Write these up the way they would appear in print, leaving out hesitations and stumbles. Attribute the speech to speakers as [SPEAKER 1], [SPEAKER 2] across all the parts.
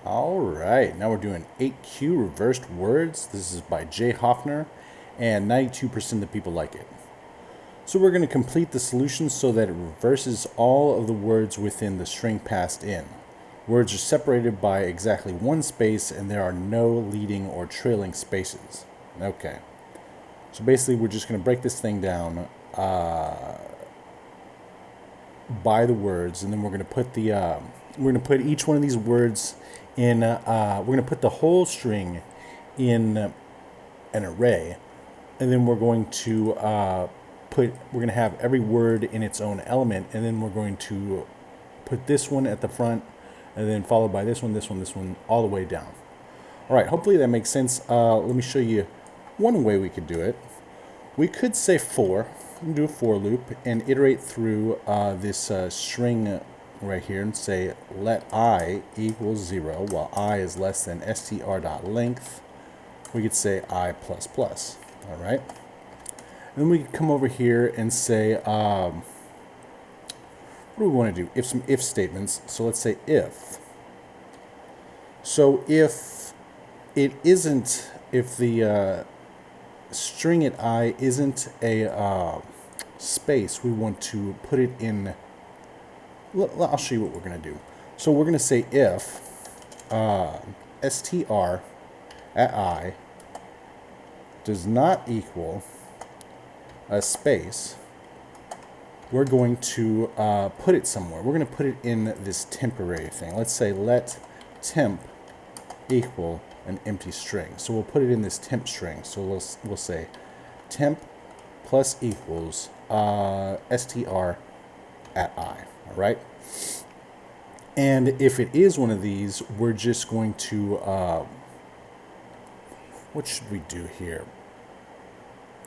[SPEAKER 1] All right, now we're doing 8Q reversed words. This is by Jay Hoffner, and 92% of the people like it. So we're going to complete the solution so that it reverses all of the words within the string passed in. Words are separated by exactly one space, and there are no leading or trailing spaces. Okay. So basically, we're just going to break this thing down by the words, and then we're going to put each one of these words in. We're going to put the whole string in an array, and then we're going to we're going to have every word in its own element, and then we're going to put this one at the front, and then followed by this one, all the way down. All right, hopefully that makes sense. Let me show you one way we could do it. We could say for, and do a for loop, and iterate through this string right here, and say let I equals 0, while I is less than str.length. We could say I++. All right. And then we could come over here and say, what do we want to do? Some if statements. So let's say if. So if the string at I isn't a space, we want to put it in. I'll show you what we're going to do. So we're going to say if str at I does not equal a space, we're going to put it somewhere. We're going to put it in this temporary thing. Let's say let temp equal an empty string. So we'll put it in this temp string. So we'll say temp plus equals str at I. All right. And if it is one of these, we're just going to what should we do here?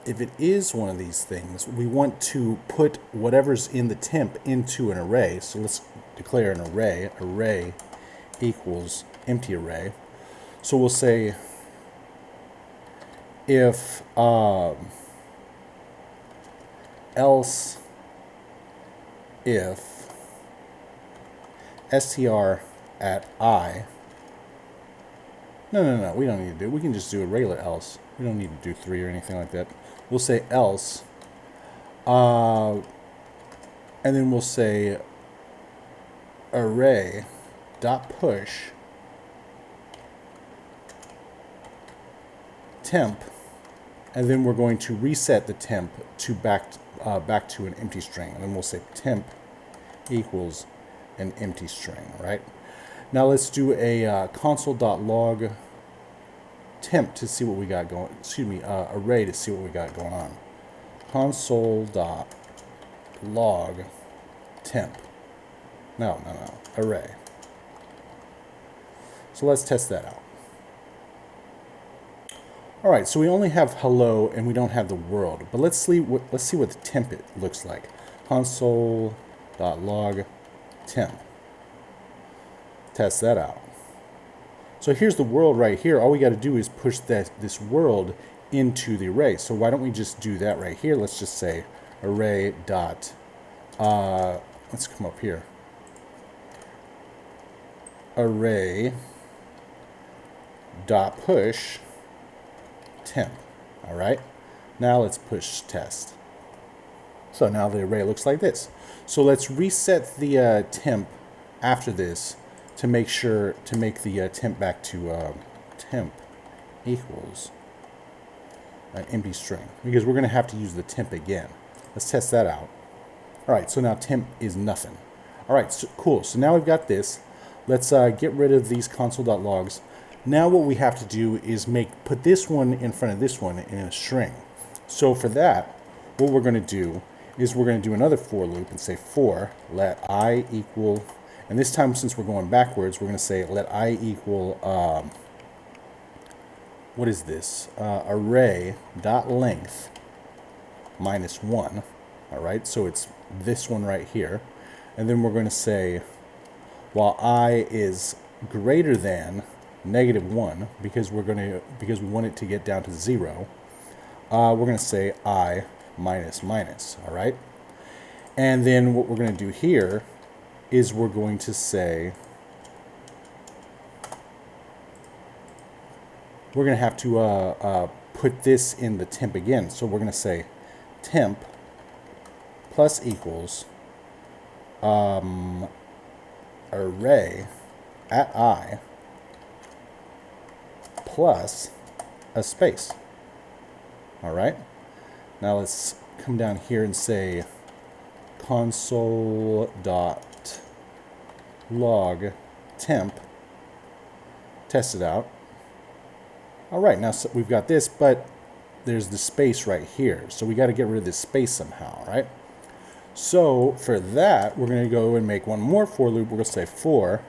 [SPEAKER 1] If it is one of these things, we want to put whatever's in the temp into an array. So let's declare an array. Array equals empty array. So we'll say if else if str at I. No, we don't need to do it. We can just do a regular else. We don't need to do 3 or anything like that. We'll say else, and then we'll say array dot push temp, and then we're going to reset the temp to back to an empty string, and then we'll say temp equals an empty string. Right now, let's do a console.log temp to see what we got going. Array to see what we got going on. Console.log temp. No. Array. So let's test that out. All right, so we only have hello and we don't have the world, but let's see what the temp looks like. Console.log temp. Test that out. So here's the world right here. All we got to do is push this world into the array. So why don't we just do that right here? Let's just say array dot. Let's come up here. Array dot push temp. All right. Now let's push test. So now the array looks like this. So let's reset the temp after this to make the temp back to temp equals an empty string, because we're going to have to use the temp again. Let's test that out. All right, so now temp is nothing. All right, so cool. So now we've got this. Let's get rid of these console.logs. Now what we have to do is put this one in front of this one in a string. So for that, what we're going to do is we're going to do another for loop and say for let I equal. And this time, since we're going backwards, we're going to say let I equal, what is this? Array dot length minus 1. All right, so it's this one right here. And then we're going to say, while I is greater than -1, because we want it to get down to 0, we're going to say I minus. All right. And then what we're going to do here is we're going to say we're going to have to put this in the temp again. So we're going to say temp plus equals array at I plus a space. All right. Now let's come down here and say console.log temp. Test it out. All right, now so we've got this, but there's the space right here. So we got to get rid of this space somehow, right? So for that, we're going to go and make one more for loop. We're going to say for,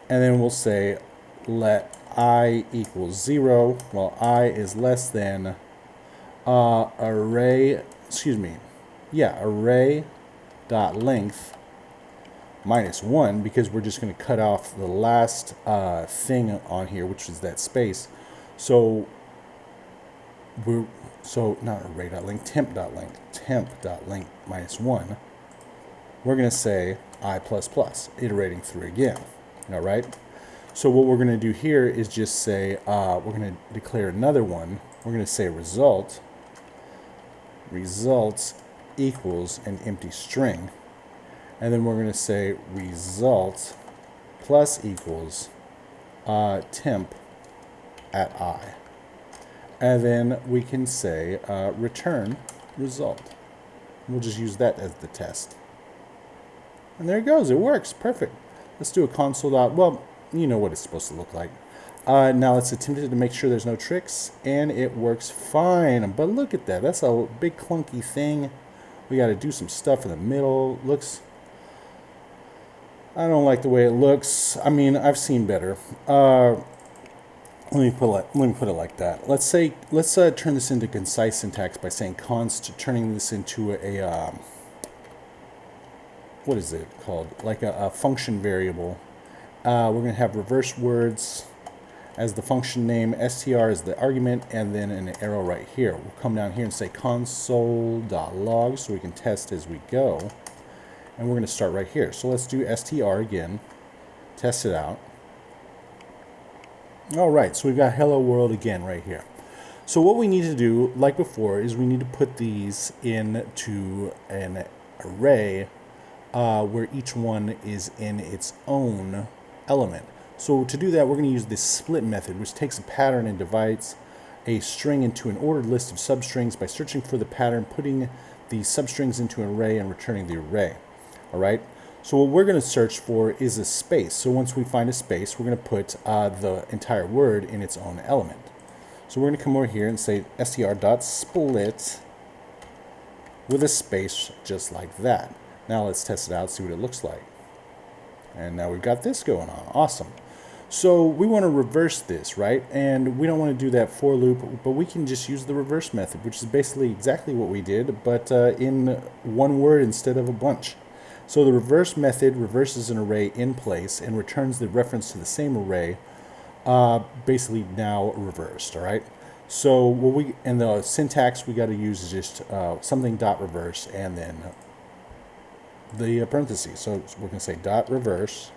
[SPEAKER 1] and then we'll say let I equals 0, while I is less than array dot length minus 1, because we're just going to cut off the last thing on here, which is that space. So not array dot length, temp dot length minus 1. We're going to say I plus plus, iterating through again. All right. So what we're going to do here is just say we're going to declare another one. We're going to say results equals an empty string. And then we're going to say result plus equals temp at I. And then we can say return result. We'll just use that as the test. And there it goes. It works. Perfect. Let's do a console. Well, you know what it's supposed to look like. Now let's attempt it to make sure there's no tricks. And it works fine. But look at that. That's a big clunky thing. We got to do some stuff in the middle. I don't like the way it looks. I mean, I've seen better. Let me put it like that. Let's turn this into concise syntax by saying const, turning this into a what is it called? Like a function variable. We're going to have reverse words as the function name, str is the argument, and then an arrow right here. We'll come down here and say console.log so we can test as we go. And we're going to start right here. So let's do str again, test it out. All right, so we've got hello world again right here. So what we need to do, like before, is we need to put these into an array where each one is in its own element. So to do that, we're going to use this split method, which takes a pattern and divides a string into an ordered list of substrings by searching for the pattern, putting the substrings into an array, and returning the array. All right. So what we're going to search for is a space. So once we find a space, we're going to put the entire word in its own element. So we're going to come over here and say str.split with a space just like that. Now let's test it out, see what it looks like. And now we've got this going on. Awesome. So we want to reverse this, right? And we don't want to do that for loop, but we can just use the reverse method, which is basically exactly what we did, but in one word instead of a bunch. So the reverse method reverses an array in place and returns the reference to the same array, basically now reversed, all right? So what and the syntax we got to use is just something dot reverse and then the parentheses. So we're going to say dot reverse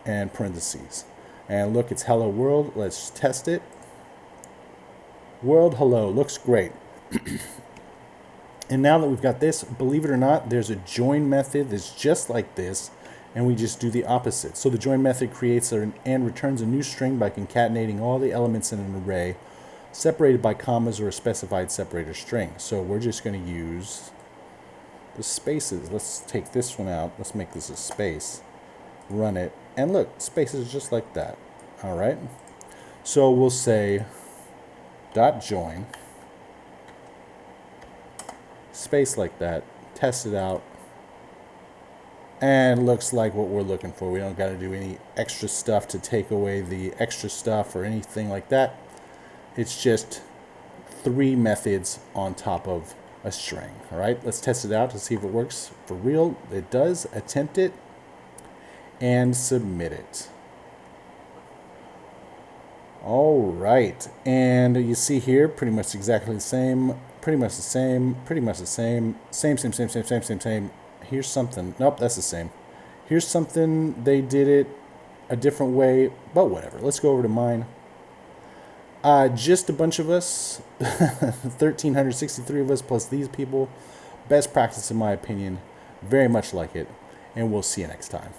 [SPEAKER 1] and parentheses. And look, it's hello world. Let's test it. World hello looks great. And now that we've got this, believe it or not, there's a join method that's just like this, and we just do the opposite. So the join method creates and returns a new string by concatenating all the elements in an array separated by commas or a specified separator string. So we're just going to use the spaces. Let's take this one out. Let's make this a space. Run it. And look, spaces just like that. All right. So we'll say dot join. Space like that, test it out, and looks like what we're looking for. We don't got to do any extra stuff to take away the extra stuff or anything like that. It's just 3 methods on top of a string. All right, let's test it out to see if it works for real. It does. Attempt it and submit it. All right, and you see here pretty much exactly the same. Pretty much the same, same. Here's something. Nope, that's the same. Here's something. They did it a different way, but whatever. Let's go over to mine. Just a bunch of us, 1,363 of us plus these people. Best practice in my opinion. Very much like it. And we'll see you next time.